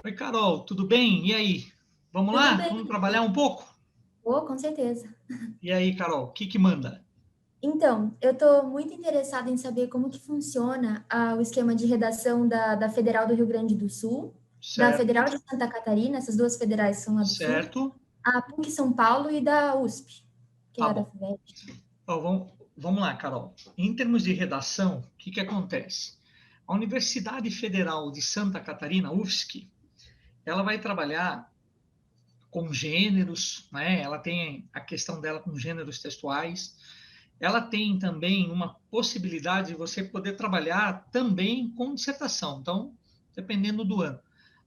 Oi, Carol, tudo bem? E aí? Vamos Tudo lá? bem? Vamos trabalhar um pouco? Oh, com certeza. E aí, Carol, o que que manda? Então, eu estou muito interessada em saber como que funciona o esquema de redação da Federal do Rio Grande do Sul, da Certo, Federal de Santa Catarina, essas duas federais são lá do Sul, certo. a PUC São Paulo e da USP, que é Tá lá da bom. FUVEST. Ó, vamos lá, Carol. Em termos de redação, o que que acontece? A Universidade Federal de Santa Catarina, UFSC, ela vai trabalhar com gêneros, né? Ela tem a questão dela com gêneros textuais. Ela tem também uma possibilidade de você poder trabalhar também com dissertação. Então, dependendo do ano.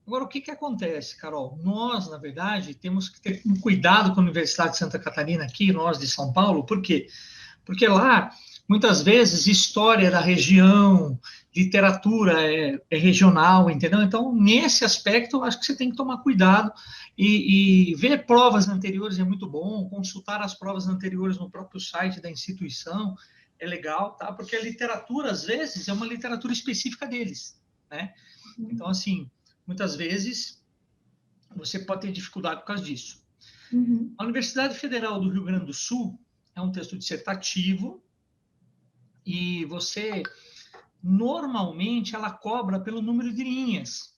Agora, o que que acontece, Carol? Nós, na verdade, temos que ter um cuidado com a Universidade de Santa Catarina aqui, nós de São Paulo, por quê? Porque lá, muitas vezes, história é da região, literatura é regional, entendeu? Então, nesse aspecto, acho que você tem que tomar cuidado e ver provas anteriores é muito bom, consultar as provas anteriores no próprio site da instituição é legal, tá? Porque a literatura, às vezes, é uma literatura específica deles, né? Então, assim, muitas vezes, você pode ter dificuldade por causa disso. Uhum. A Universidade Federal do Rio Grande do Sul é um texto dissertativo, e você normalmente ela cobra pelo número de linhas,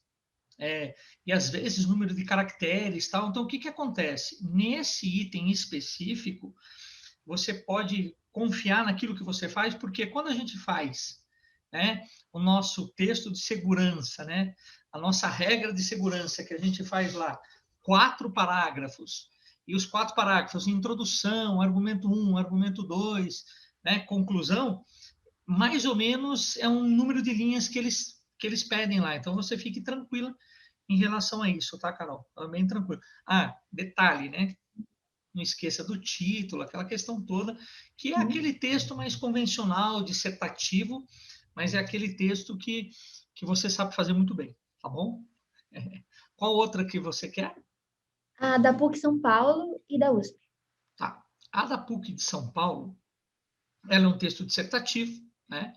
e às vezes número de caracteres, tal. Então o que que acontece nesse item específico? Você pode confiar naquilo que você faz, porque quando a gente faz, né, o nosso texto de segurança, né, a nossa regra de segurança que a gente faz lá, 4 parágrafos, e os 4 parágrafos, introdução, argumento 1, argumento 2, né, conclusão, mais ou menos é um número de linhas que eles pedem lá. Então você fique tranquila em relação a isso, tá, Carol? Tá bem tranquilo. Ah, detalhe, né? Não esqueça do título, aquela questão toda, que é aquele texto mais convencional, dissertativo, mas é aquele texto que você sabe fazer muito bem, tá bom? Qual outra que você quer? A da PUC São Paulo e da USP. Tá. A da PUC de São Paulo, ela é um texto dissertativo, né?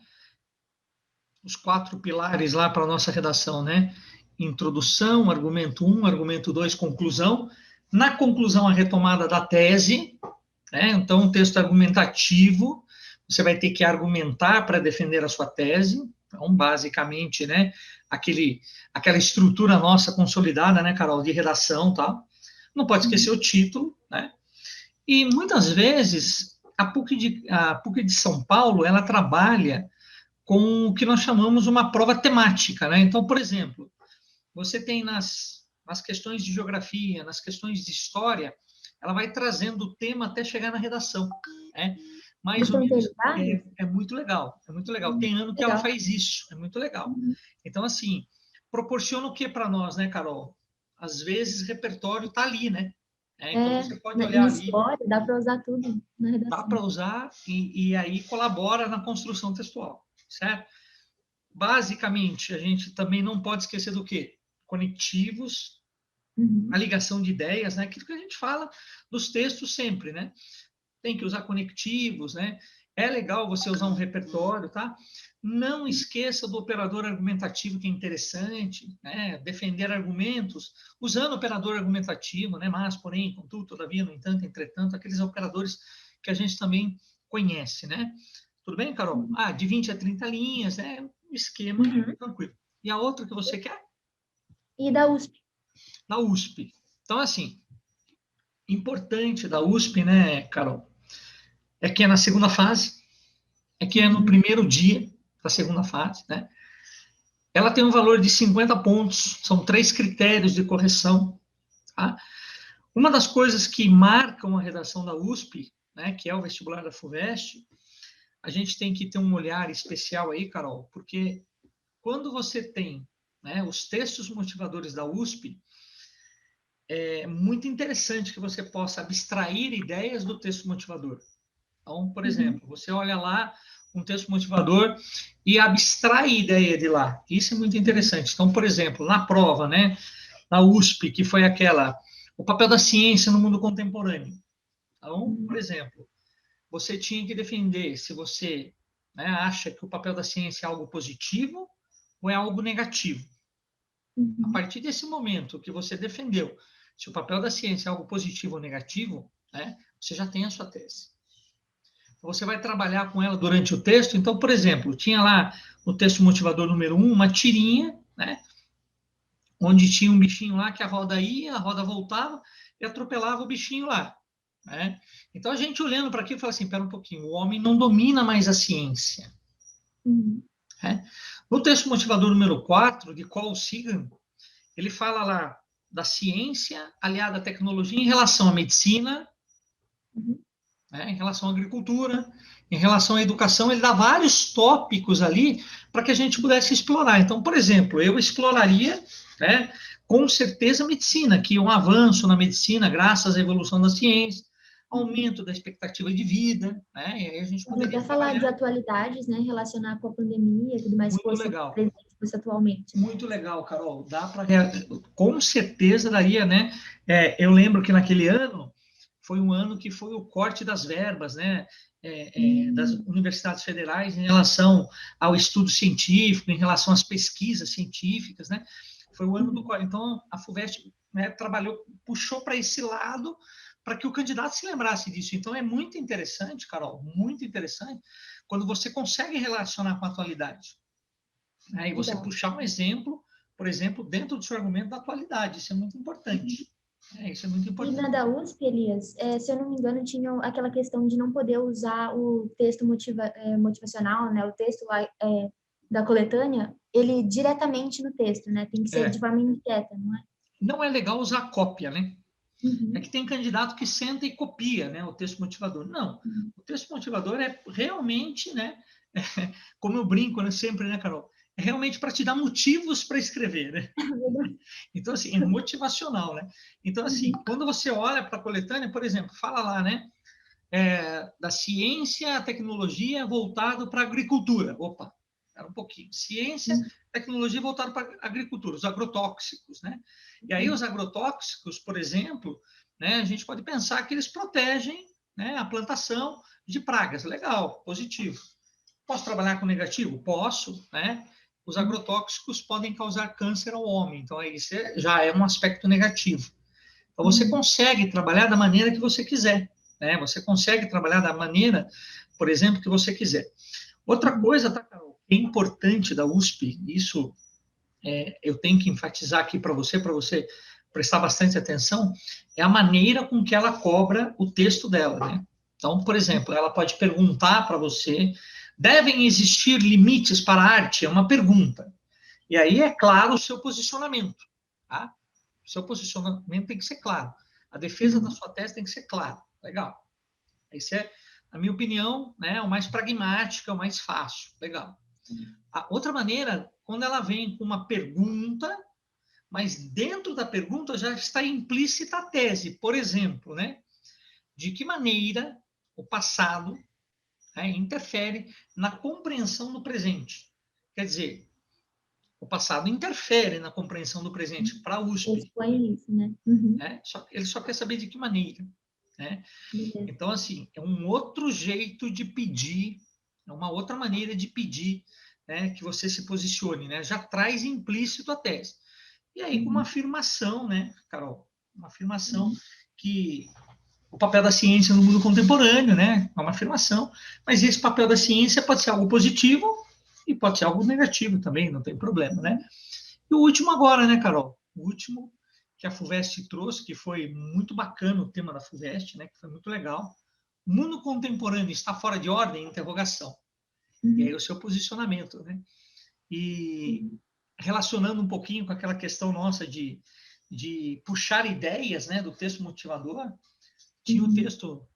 Os 4 pilares lá para a nossa redação, né? Introdução, argumento 1, argumento 2, conclusão. Na conclusão, a retomada da tese, né? Então, um texto argumentativo, você vai ter que argumentar para defender a sua tese. Então, basicamente, né? Aquela estrutura nossa consolidada, né, Carol, de redação, tá? Não pode esquecer o título, né? E muitas vezes a PUC de São Paulo, ela trabalha com o que nós chamamos uma prova temática, né? Então, por exemplo, você tem nas questões de geografia, nas questões de história, ela vai trazendo o tema até chegar na redação, né? Mais Eles ou estão menos interligados? é muito legal, é muito legal. Tem ano que ela Legal. faz isso, é muito legal. Então, assim, proporciona o que para nós, né, Carol? Às vezes, repertório está ali, né? Então, É, você pode em olhar ali, história, dá para usar tudo na dá redação. para usar e aí colabora na construção textual, certo? Basicamente, a gente também não pode esquecer do quê? Conectivos, a Uhum. ligação de ideias, né? Aquilo que a gente fala dos textos sempre, né? Tem que usar conectivos, né? É legal você usar um repertório, tá? Não esqueça do operador argumentativo, que é interessante, né? Defender argumentos usando operador argumentativo, né? Mas, porém, contudo, todavia, no entanto, entretanto, aqueles operadores que a gente também conhece, né? Tudo bem, Carol? Ah, de 20 a 30 linhas, né? Um esquema Uhum. tranquilo. E a outra que você quer? E da USP. Na USP. Então, assim, importante da USP, né, Carol? É que é na segunda fase, é que é no Uhum. primeiro dia da segunda fase, né? Ela tem um valor de 50 pontos, são 3 critérios de correção, tá? Uma das coisas que marcam a redação da USP, né, que é o vestibular da FUVEST, a gente tem que ter um olhar especial aí, Carol, porque quando você tem, né, os textos motivadores da USP, é muito interessante que você possa abstrair ideias do texto motivador. Então, por Uhum. exemplo, você olha lá um texto motivador e abstrai ideia de lá. Isso é muito interessante. Então, por exemplo, na prova, né, na USP, que foi aquela, o papel da ciência no mundo contemporâneo. Então, por Uhum. exemplo, você tinha que defender se você, né, acha que o papel da ciência é algo positivo ou é algo negativo. A partir desse momento que você defendeu se o papel da ciência é algo positivo ou negativo, né, você já tem a sua tese. Você vai trabalhar com ela durante o texto. Então, por exemplo, tinha lá no texto motivador número 1 uma tirinha, né, onde tinha um bichinho lá que a roda ia, a roda voltava e atropelava o bichinho lá. Né? Então, a gente olhando para aquilo, fala assim, espera um pouquinho, o homem não domina mais a ciência. Né? No texto motivador número 4, de Carl Sagan, ele fala lá da ciência aliada à tecnologia em relação à medicina, né, em relação à agricultura, em relação à educação, ele dá vários tópicos ali para que a gente pudesse explorar. Então, por exemplo, eu exploraria, né, com certeza, a medicina, que é um avanço na medicina, graças à evolução da ciência, aumento da expectativa de vida, né, e aí a gente poderia até falar de atualidades, né, relacionar com a pandemia e tudo mais, muito legal. Presente atualmente. Muito legal, Carol. Dá para, com certeza daria, né? Eu lembro que naquele ano foi um ano que foi o corte das verbas, né? Das universidades federais em relação ao estudo científico, em relação às pesquisas científicas, né? Foi o ano do corte. Então, a FUVEST, né, trabalhou, puxou para esse lado para que o candidato se lembrasse disso. Então, é muito interessante, Carol, muito interessante, quando você consegue relacionar com a atualidade. Né? E você puxar um exemplo, por exemplo, dentro do seu argumento da atualidade. Isso é muito importante. Isso é muito importante. E na da USP, Elias, se eu não me engano, tinha aquela questão de não poder usar o texto motivacional, né, o texto da coletânea, ele diretamente no texto, né? Tem que ser de forma inquieta, não é? Não é legal usar cópia, né? É que tem candidato que senta e copia, né, o texto motivador. Não, o texto motivador é realmente, né, como eu brinco, né, sempre, né, Carol? É realmente para te dar motivos para escrever, né? Então, assim, é motivacional, né? Então, assim, quando você olha para a coletânea, por exemplo, fala lá, né, da ciência, a tecnologia voltado para a agricultura. Opa, era um pouquinho. Ciência, tecnologia voltada para a agricultura, os agrotóxicos, né? E aí os agrotóxicos, por exemplo, né, a gente pode pensar que eles protegem, né, a plantação de pragas. Legal, positivo. Posso trabalhar com negativo? Posso, né? Os agrotóxicos podem causar câncer ao homem, então isso já é um aspecto negativo. Então você consegue trabalhar da maneira que você quiser, né? Você consegue trabalhar da maneira, por exemplo, que você quiser. Outra coisa, tá, Carol, é importante da USP, isso eu tenho que enfatizar aqui para você prestar bastante atenção, é a maneira com que ela cobra o texto dela, né? Então, por exemplo, ela pode perguntar para você: devem existir limites para a arte? É uma pergunta. E aí, é claro, o seu posicionamento. Tá? O seu posicionamento tem que ser claro. A defesa da sua tese tem que ser clara. Legal. Isso é, na minha opinião, né, o mais pragmático, é o mais fácil. Legal. A outra maneira, quando ela vem com uma pergunta, mas dentro da pergunta já está implícita a tese. Por exemplo, né, de que maneira o passado, né, interfere na compreensão do presente. Quer dizer, o passado interfere na compreensão do presente para a USP. Ele expõe isso, né? Ele só quer saber de que maneira. Né? Então, assim, é um outro jeito de pedir, é uma outra maneira de pedir, né, que você se posicione. Né? Já traz implícito a tese. E aí, com uma afirmação, né, Carol? Uma afirmação que o papel da ciência no mundo contemporâneo, né? É uma afirmação, mas esse papel da ciência pode ser algo positivo e pode ser algo negativo também, não tem problema, né? E o último agora, né, Carol? O último que a FUVEST trouxe, que foi muito bacana o tema da FUVEST, né? Que foi muito legal. O mundo contemporâneo está fora de ordem? Interrogação. E aí o seu posicionamento, né? E relacionando um pouquinho com aquela questão nossa de puxar ideias, né, do texto motivador, tinha o texto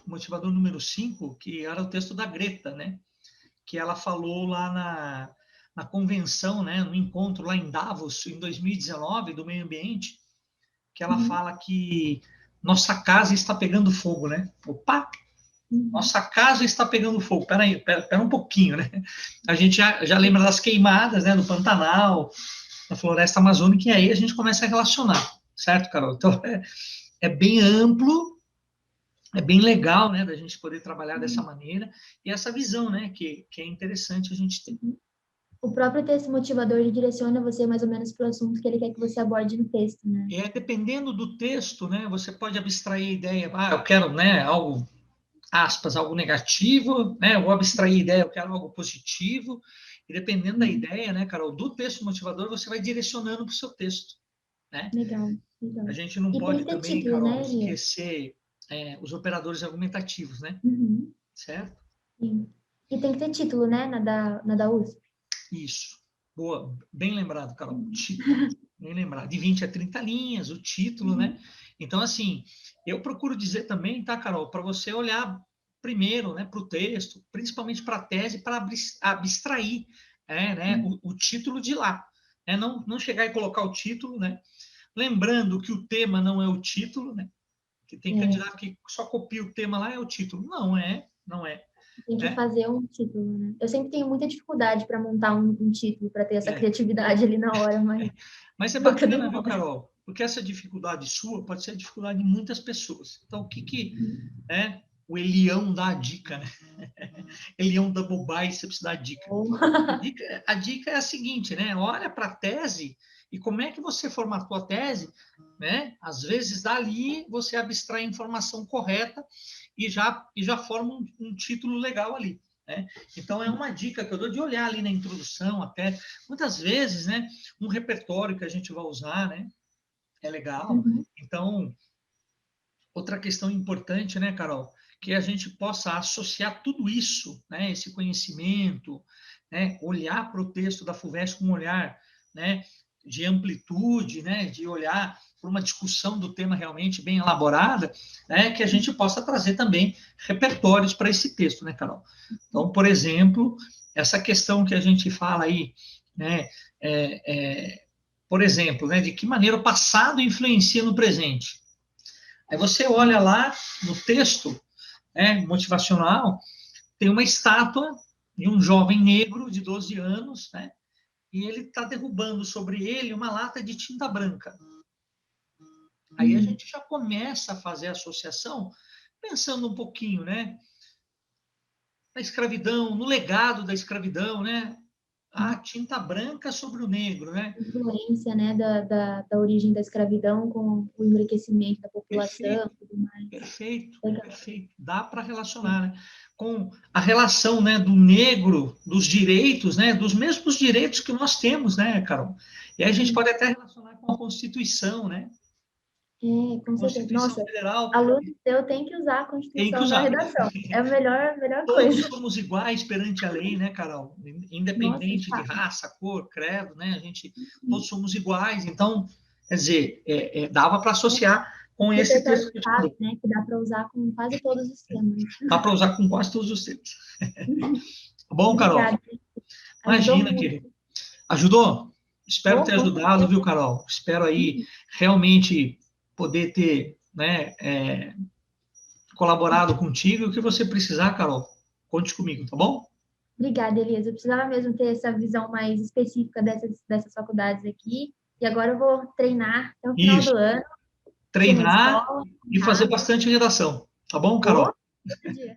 motivador número 5, que era o texto da Greta, né? Que ela falou lá na convenção, né, no encontro lá em Davos, em 2019, do meio ambiente, que ela fala que nossa casa está pegando fogo, né? Opa! Nossa casa está pegando fogo. Pera um pouquinho, né? A gente já lembra das queimadas, né, do Pantanal, da floresta amazônica, e aí a gente começa a relacionar, certo, Carol? Então, é bem amplo, é bem legal, né, da gente poder trabalhar dessa maneira, e essa visão, né, que é interessante a gente ter. O próprio texto motivador ele direciona você mais ou menos para o assunto que ele quer que você aborde no texto, né? Dependendo do texto, né, você pode abstrair a ideia, eu quero, né, algo, aspas, algo negativo, né, eu vou abstrair a ideia, eu quero algo positivo, e dependendo da ideia, né, Carol, do texto motivador, você vai direcionando para o seu texto, né? Legal, A legal. gente não E tem pode que ter também, título, Carol, né, Elias? esquecer os operadores argumentativos, né? Uhum, Certo? sim. E tem que ter título, né, na da USP. Isso. Boa, bem lembrado, Carol. Uhum. Título. Bem lembrado. De 20 a 30 linhas, o título, né? Uhum. Então, assim, eu procuro dizer também, tá, Carol, para você olhar primeiro, né, para o texto, principalmente para a tese, para abstrair, né, o título de lá. Né? Não chegar e colocar o título, né? Lembrando que o tema não é o título, né? Que tem É, candidato que só copia o tema lá, é o título. Não é, não é. tem que Né? fazer um título, né? Eu sempre tenho muita dificuldade para montar um título, para ter essa É. criatividade ali na hora, mas Mas é boca bacana, viu, demora. Carol? Porque essa dificuldade sua pode ser a dificuldade de muitas pessoas. Então, o que é o Elião dá a dica, né? Elião da bobagem, você precisa dar a dica. A dica é a seguinte, né? Olha para a tese e como é que você formatou a tese, né? Às vezes, dali você abstrai a informação correta e já forma um título legal ali. Né? Então, é uma dica que eu dou de olhar ali na introdução até. Muitas vezes, né? Um repertório que a gente vai usar, né? É legal. Uhum. Então, outra questão importante, né, Carol? Que a gente possa associar tudo isso, né? Esse conhecimento, né? Olhar para o texto da FUVEST com um olhar, né? De amplitude, né? De olhar para uma discussão do tema realmente bem elaborada, né? Que a gente possa trazer também repertórios para esse texto, né, Carol? Então, por exemplo, essa questão que a gente fala aí, né? Por exemplo, né? De que maneira o passado influencia no presente. Aí você olha lá no texto, né, motivacional, tem uma estátua de um jovem negro de 12 anos, né, e ele está derrubando sobre ele uma lata de tinta branca. Aí a Uhum. gente já começa a fazer a associação, pensando um pouquinho, né, na escravidão, no legado da escravidão, né, a tinta branca sobre o negro, né? Influência, né, da origem da escravidão com o embranquecimento da população Perfeito, e tudo mais. perfeito, Legal. perfeito. Dá para relacionar, né? Com a relação, né, do negro, dos direitos, né, dos mesmos direitos que nós temos, né, Carol? E aí a gente pode até relacionar com a Constituição, né? É, A com certeza. Constituição Nossa, Federal aluno seu tem que usar a tem que Constituição na usar. redação. É a melhor Todos coisa. somos iguais perante a lei, né, Carol? Nossa, de Independente de fato. raça, cor, credo, né? A gente, todos somos iguais. Então, quer dizer, dava para associar com esse Repertório texto que eu te fácil, falei. né, que dá para usar com quase todos os temas. Dá para usar com quase todos os textos. Tá bom, Carol? Obrigada. Ajudou Imagina, muito. querido. Ajudou? Espero ter Oh, com ajudado, certeza. viu, Carol? Espero aí realmente poder ter, né, colaborado contigo. O que você precisar, Carol, conte comigo, tá bom? Obrigada, Elias. Eu precisava mesmo ter essa visão mais específica dessas faculdades aqui. E agora eu vou treinar até o final Isso. do ano, ir na Treinar escola, e fazer treinar. bastante redação. Tá bom, Oh, Carol? todo dia.